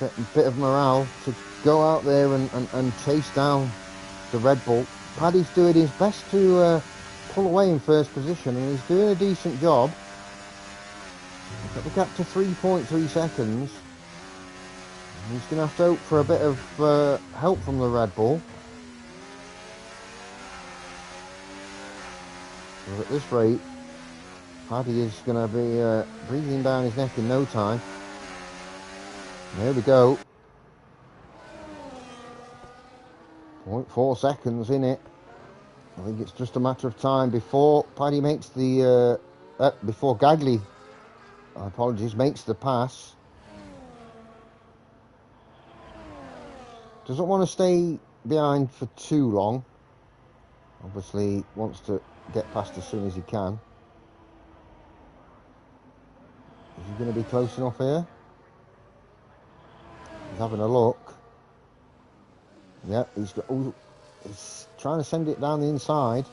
a bit of morale to go out there and chase down the Red Bull. Paddy's doing his best to pull away in first position, and he's doing a decent job. Got the gap to 3.3 seconds. He's going to have to hope for a bit of help from the Red Bull. But at this rate, Paddy is going to be breathing down his neck in no time. There we go. 0.4 seconds in it. I think it's just a matter of time before Paddy makes the before Gagley, makes the pass. Doesn't want to stay behind for too long. Obviously wants to get past as soon as he can. Is he going to be close enough here? He's having a look. Yep, he's trying to send it down the inside.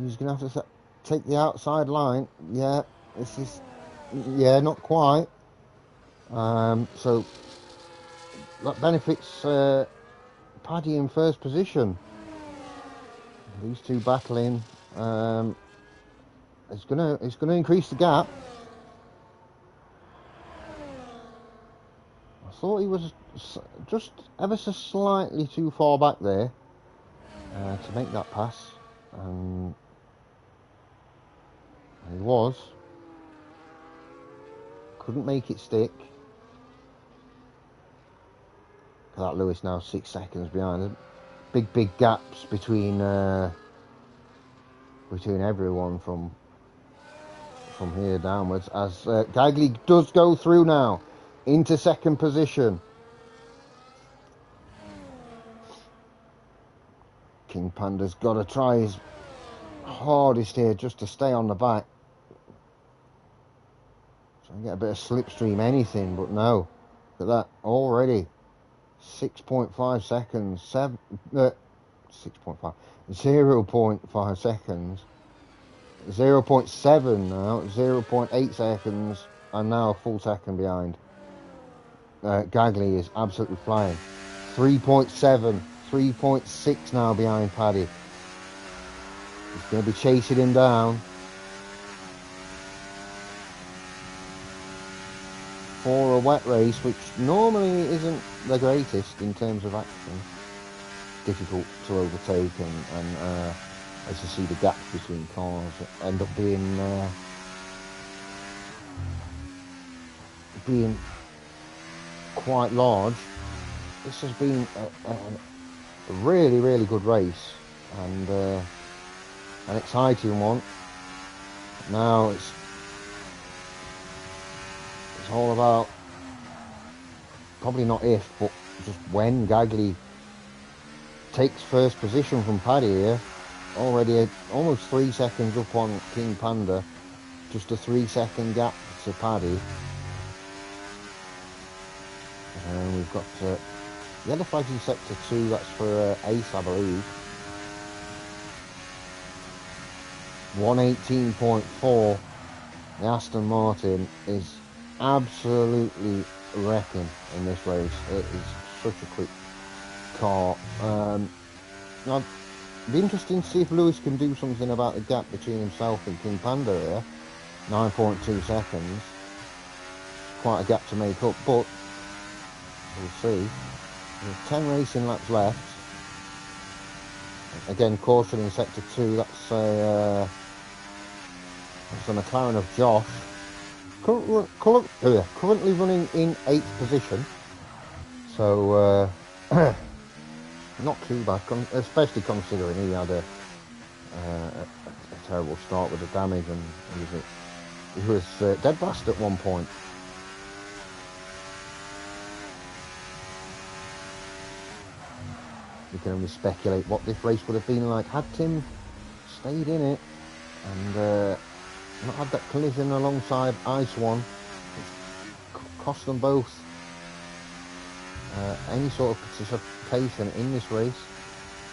He's going to have to take the outside line. Yeah, not quite. So that benefits Paddy in first position. These two battling. It's going to increase the gap. I thought he was just ever so slightly too far back there to make that pass, and he couldn't make it stick. Look at that, Lewis now 6 seconds behind him. Big gaps between everyone from here downwards, as Gagley does go through now into second position. King Panda's got to try his hardest here just to stay on the back. Try and get a bit of slipstream, anything, but no. Look at that, already 6.5 seconds, 0.5 seconds, 0.7 now, 0.8 seconds, and now a full second behind. Gagley is absolutely flying. 3.7, 3.6 now behind Paddy. He's going to be chasing him down. For a wet race, which normally isn't the greatest in terms of action. Difficult to overtake, and as you see, the gaps between cars end up being quite large. This has been a really, really good race, and an exciting one. Now it's all about, probably not if, but just when Gagley takes first position from Paddy here. Already almost 3 seconds up on King Panda, just a 3 second gap to Paddy. And we've got the yellow flags in sector 2, that's for Ace, I believe. 118.4. The Aston Martin is absolutely wrecking in this race. It is such a quick car. Now, it'd be interesting to see if Lewis can do something about the gap between himself and King Panda here. 9.2 seconds. Quite a gap to make up, but we'll see. There's 10 racing laps left. Again, caution in sector 2. That's a McLaren of Josh. Currently running in 8th position. So, not too bad, especially considering he had a terrible start with the damage, and he was dead fast at one point. You can only speculate what this race would have been like had Tim stayed in it and not had that collision alongside Ice One, which cost them both any sort of participation in this race.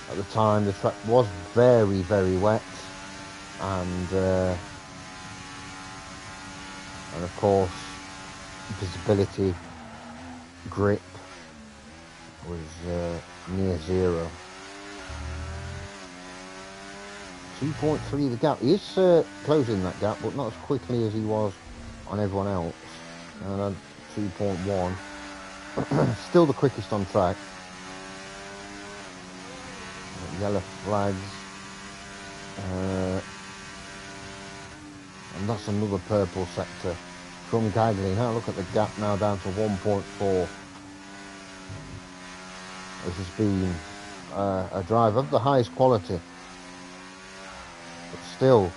At the time, the track was very, very wet, and of course, visibility, grip was near zero. 2.3 the gap. He is closing that gap, but not as quickly as he was on everyone else. And 2.1. Still the quickest on track. Yellow flags. And that's another purple sector from Gagley. Now look at the gap now down to 1.4. This has been a drive of the highest quality. But still,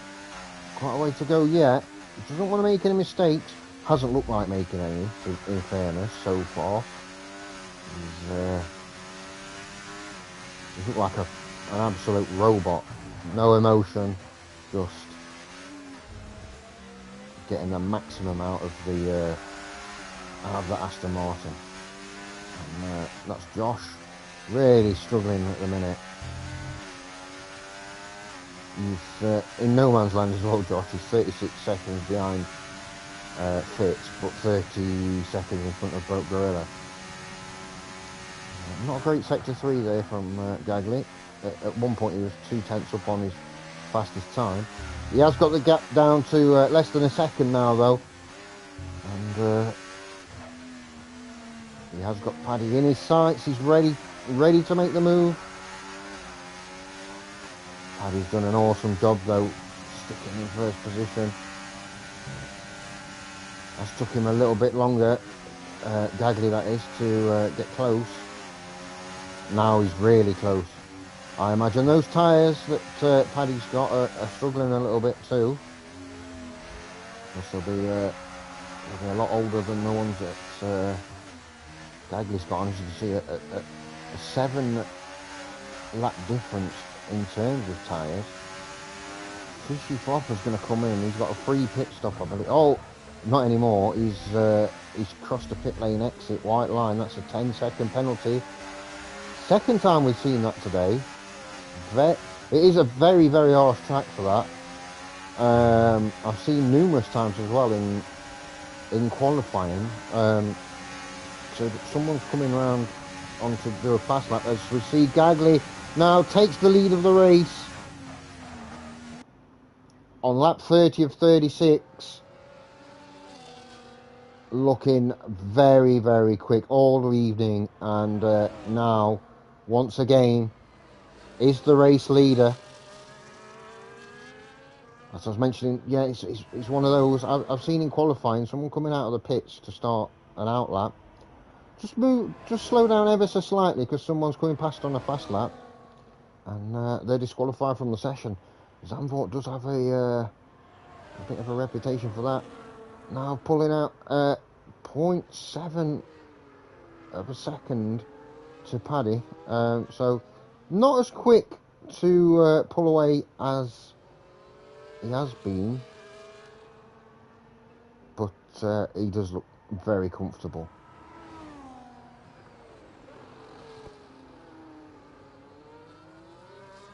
quite a way to go yet. He doesn't want to make any mistakes. Hasn't looked like making any, in fairness, so far. He's looked like an absolute robot. No emotion, just getting the maximum out of the Aston Martin. And that's Josh, really struggling at the minute. He's in no man's land as well, Josh. He's 36 seconds behind Fitz, but 30 seconds in front of Broke Gorilla. Not a great sector 3 there from Gagley. At one point he was 2/10 up on his fastest time. He has got the gap down to less than a second now though. And he has got Paddy in his sights. He's ready to make the move. Paddy's done an awesome job though, sticking in first position. That's took him a little bit longer, Gagley that is, to get close. Now he's really close. I imagine those tyres that Paddy's got are struggling a little bit too. They'll be a lot older than the ones that Gagley's got. As you can see, a 7 lap difference in terms of tyres. Fishy Flopper's going to come in. He's got a free pit stop, I believe. Oh, not anymore. He's crossed the pit lane exit, white line. That's a 10-second penalty. Second time we've seen that today. It is a very, very harsh track for that. I've seen numerous times as well in qualifying. So someone's coming around on to do a fast lap as we see Gagley now takes the lead of the race on lap 30 of 36. Looking very, very quick all evening, and now once again is the race leader. As I was mentioning, yeah, it's one of those I've seen in qualifying, someone coming out of the pits to start an out lap, just slow down ever so slightly because someone's coming past on a fast lap, and they're disqualified from the session. Zandvoort does have a bit of a reputation for that. Now pulling out 0.7 of a second to Paddy, so not as quick to pull away as he has been, but he does look very comfortable.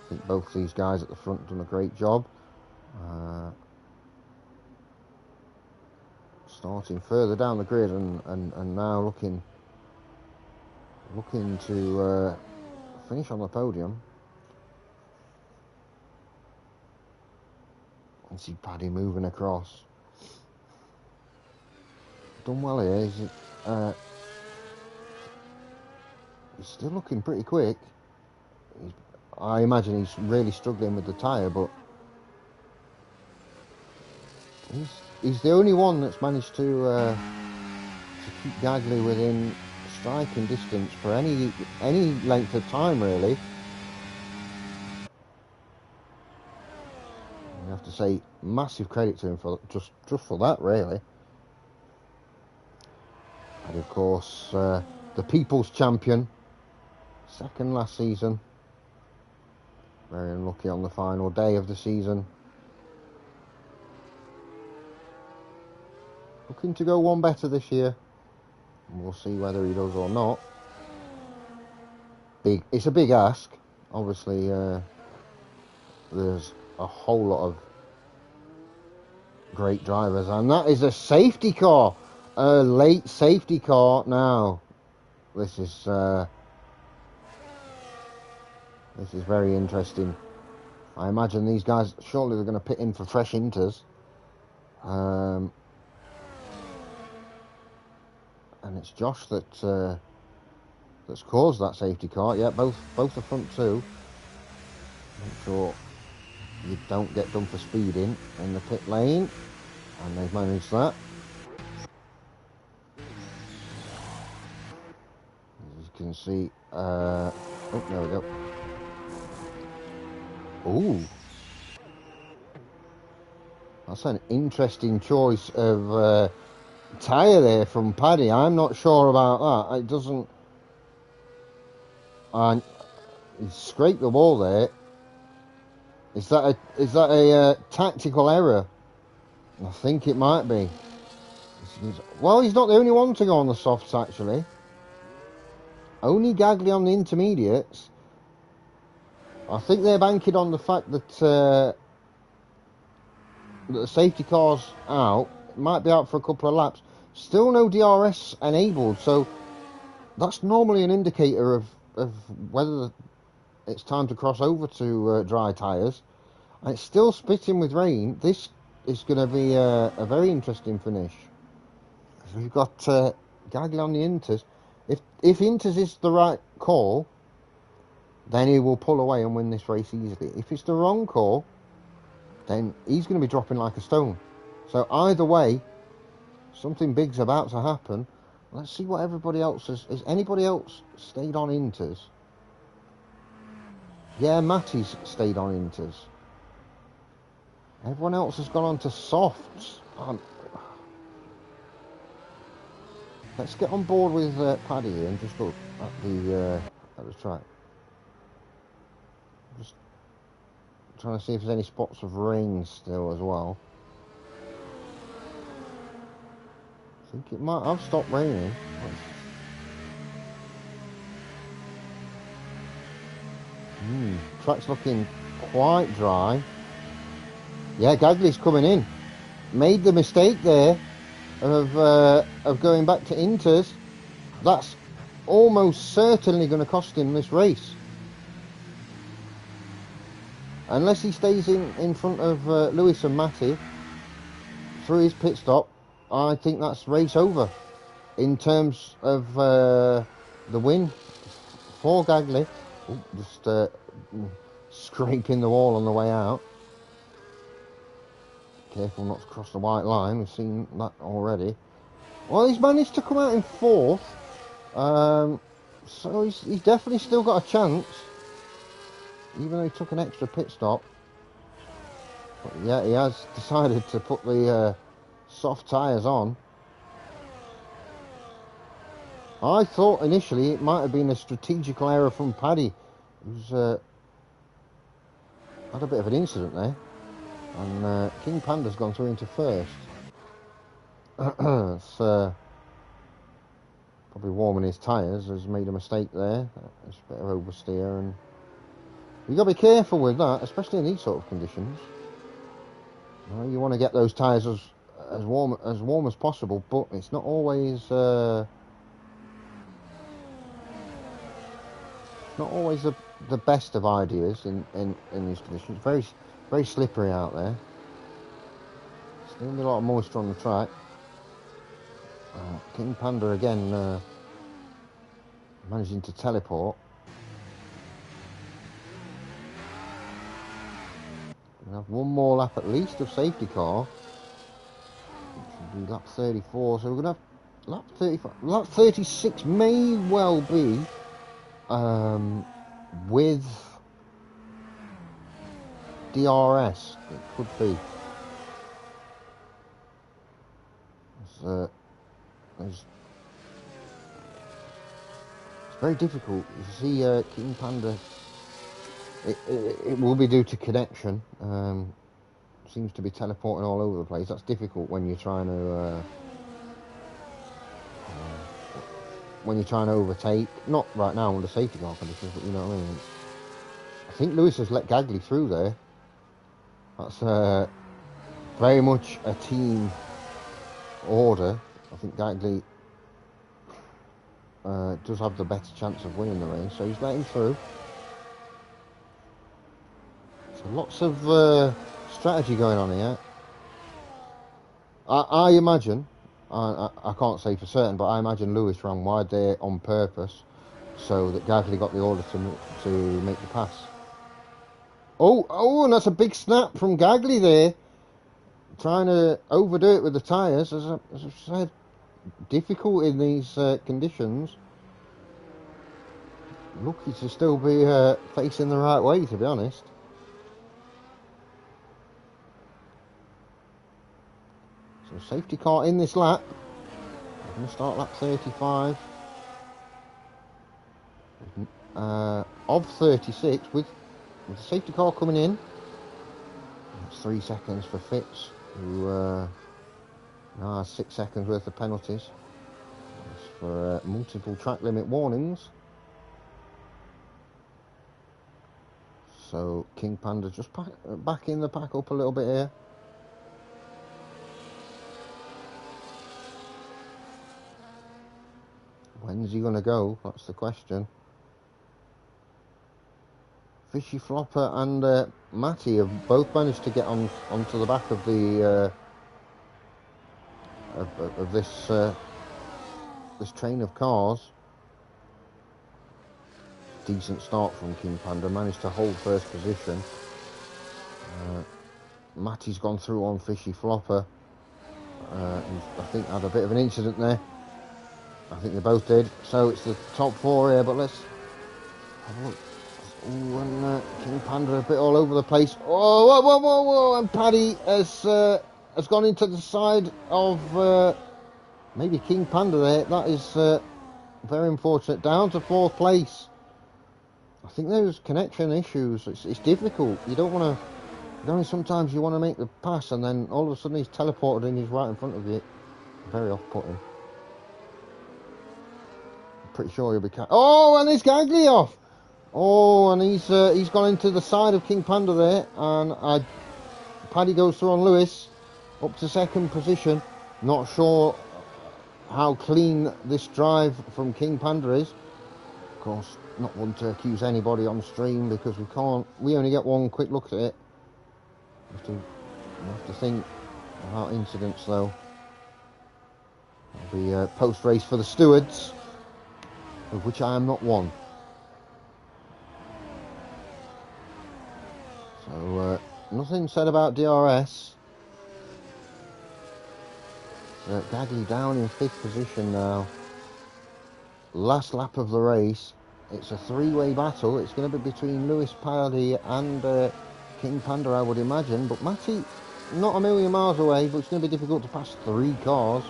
I think both these guys at the front have done a great job. Starting further down the grid and now looking looking to finish on the podium. And see Paddy moving across. Done well here. He's still looking pretty quick. I imagine he's really struggling with the tyre, but he's the only one that's managed to keep Gagley within striking distance for any length of time, really. You have to say massive credit to him for just for that, really. And of course, the People's Champion, second last season. Very unlucky on the final day of the season. Looking to go one better this year. We'll see whether he does or not. It's a big ask. Obviously, there's a whole lot of great drivers, and that is a safety car, a late safety car. Now, this is very interesting. I imagine these guys surely they're going to pit in for fresh inters. And it's Josh that's caused that safety car. Yeah, both the front two. Make sure you don't get done for speeding in the pit lane, and they've managed that. As you can see, oh, there we go. Ooh, that's an interesting choice of tyre there from Paddy. I'm not sure about that. It doesn't. And he scraped the wall there. Is that a tactical error? I think it might be. Well, he's not the only one to go on the softs, actually. Only Gagley on the intermediates. I think they're banking on the fact that the safety car's out. It might be out for a couple of laps. Still no DRS enabled, so that's normally an indicator of whether it's time to cross over to dry tyres. And it's still spitting with rain. This is going to be a very interesting finish. So we've got Gagley on the inters. If inters is the right call, then he will pull away and win this race easily. If it's the wrong call, then he's going to be dropping like a stone. So either way, something big's about to happen. Let's see what everybody else has. Has anybody else stayed on inters? Yeah, Matty's stayed on inters. Everyone else has gone on to softs. Let's get on board with Paddy here and just look at the track. Just trying to see if there's any spots of rain still as well. I think it might have stopped raining. Track's looking quite dry. Yeah, Gagley's coming in. Made the mistake there of going back to inters. That's almost certainly going to cost him this race. Unless he stays in front of Lewis and Matty through his pit stop, I think that's race over in terms of the win for Gagley. Ooh, just scraping the wall on the way out. Careful not to cross the white line. We've seen that already. Well, he's managed to come out in fourth. So he's definitely still got a chance. Even though he took an extra pit stop. But yeah, he has decided to put the soft tyres on. I thought initially it might have been a strategical error from Paddy, who's had a bit of an incident there. And King Panda's gone through into first. It's probably warming his tyres, has made a mistake there. It's a bit of oversteer, and you've got to be careful with that, especially in these sort of conditions. You want to get those tyres as warm as possible, but it's not always Not always the best of ideas in these conditions. Very slippery out there. Still a lot of moisture on the track. King Panda again managing to teleport. We'll have one more lap at least of safety car, which will be lap 34. So we're going to have lap 35. Lap 36 may well be with DRS. It could be. It's very difficult. You see King Panda, it will be due to connection. Seems to be teleporting all over the place. That's difficult when you're trying to overtake. Not right now under safety car conditions, but you know what I mean. I think Lewis has let Gagley through there. That's very much a team order. I think Gagley does have the better chance of winning the race, so he's letting through. So lots of strategy going on here. I imagine, I can't say for certain, but I imagine Lewis ran wide there on purpose so that Gagley got the order to make the pass. Oh, and that's a big snap from Gagley there. Trying to overdo it with the tyres. As I said, difficult in these conditions. Lucky to still be facing the right way, to be honest. So safety car in this lap. We're going to start lap 35. Of 36 with the safety car coming in. It's 3 seconds for Fitz, who now has 6 seconds worth of penalties. That's for multiple track limit warnings. So King Panda just back in the pack up a little bit here. When's he going to go? That's the question. Fishy Flopper and Matty have both managed to get onto the back of the of this train of cars. Decent start from King Panda. Managed to hold first position. Matty's gone through on Fishy Flopper. I think had a bit of an incident there. I think they both did. So it's the top four here, but let's have a look. Ooh, and King Panda a bit all over the place. Oh, whoa! And Paddy has gone into the side of maybe King Panda there. That is very unfortunate. Down to fourth place. I think there's connection issues. It's difficult. You don't want to. Sometimes you want to make the pass, and then all of a sudden he's teleported and he's right in front of you. Very off-putting. Pretty sure he'll be. Oh, and it's Gagley off. Oh, and he's gone into the side of King Panda there, and Paddy goes through on Lewis up to second position. Not sure how clean this drive from King Panda is. Of course, not one to accuse anybody on stream because we can't. We only get one quick look at it. We have to think about incidents though. That'll be post race for the stewards, of which I am not one. So nothing said about DRS. Gagley down in 5th position now. Last lap of the race. It's a three-way battle. It's going to be between Lewis, Paddy and King Panda, I would imagine. But Matty, not a million miles away, but it's going to be difficult to pass 3 cars.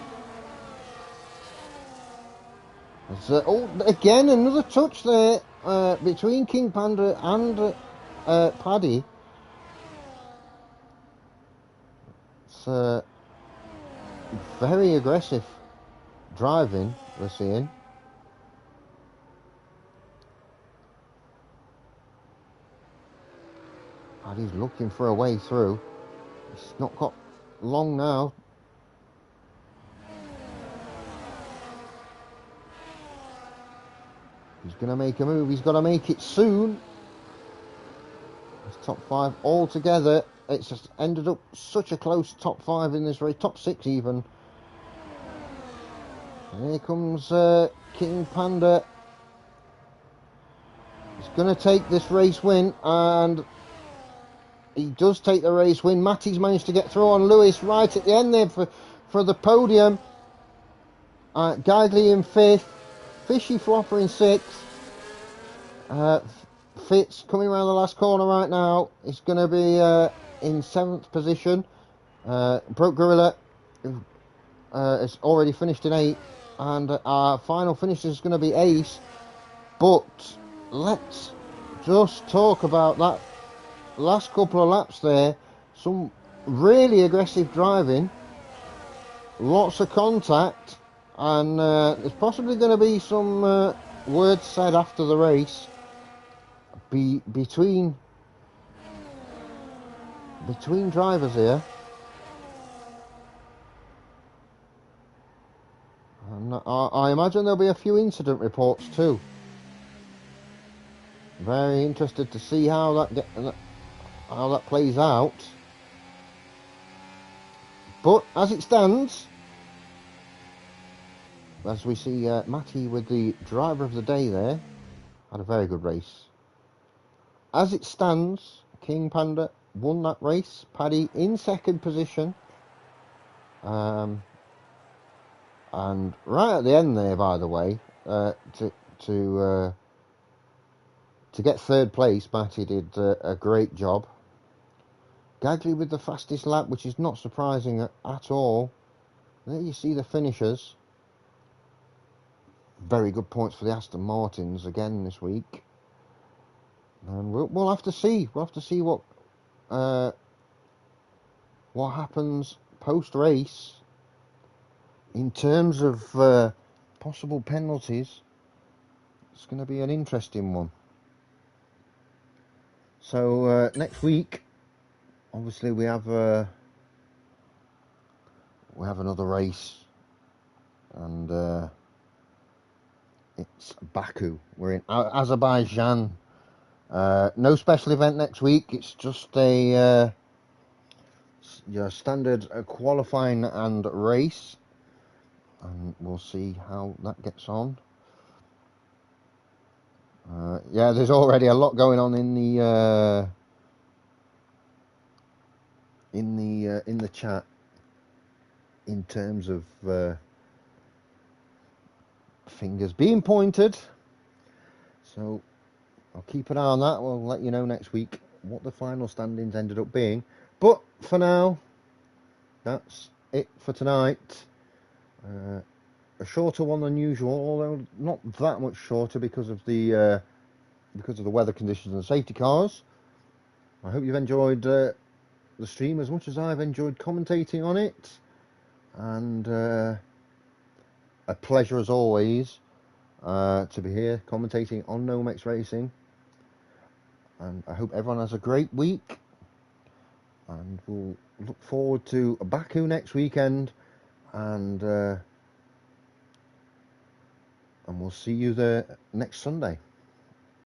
Again, another touch there between King Panda and Paddy. It's very aggressive driving we're seeing. Paddy's looking for a way through. It's not got long now. He's going to make a move. He's got to make it soon. It's top 5 all together. It's just ended up such a close top 5 in this race, top 6 even. And here comes King Panda. He's going to take this race win, and he does take the race win. Matty's managed to get through on Lewis right at the end there for the podium. Geigley in 5th. Fishy Flopper in 6th. Fitz coming around the last corner right now. He's going to be in 7th position. Broke Gorilla has already finished in 8th. And our final finish is going to be Ace. But let's just talk about that last couple of laps there. Some really aggressive driving. Lots of contact. And there's possibly going to be some words said after the race between drivers here. And I imagine there'll be a few incident reports too. Very interested to see how that plays out. But as it stands, as we see Matty with the driver of the day there, had a very good race. As it stands, King Panda won that race. Paddy in 2nd position. And right at the end there, by the way, to get 3rd place, Matty did a great job. Gagley with the fastest lap, which is not surprising at all. There you see the finishers. Very good points for the Aston Martins again this week. And we'll have to see. We'll have to see what happens post-race in terms of possible penalties. It's going to be an interesting one. So next week, obviously we have another race, and it's Baku. We're in Azerbaijan. No special event next week. It's just a your standard qualifying and race, and we'll see how that gets on. Yeah, there's already a lot going on in the chat in terms of fingers being pointed. So I'll keep an eye on that. We'll let you know next week what the final standings ended up being. But for now, that's it for tonight. A shorter one than usual, although not that much shorter because of the weather conditions and safety cars. I hope you've enjoyed the stream as much as I've enjoyed commentating on it, and a pleasure as always to be here commentating on NOMEX Racing. And I hope everyone has a great week, and we'll look forward to Baku next weekend, and we'll see you there next Sunday.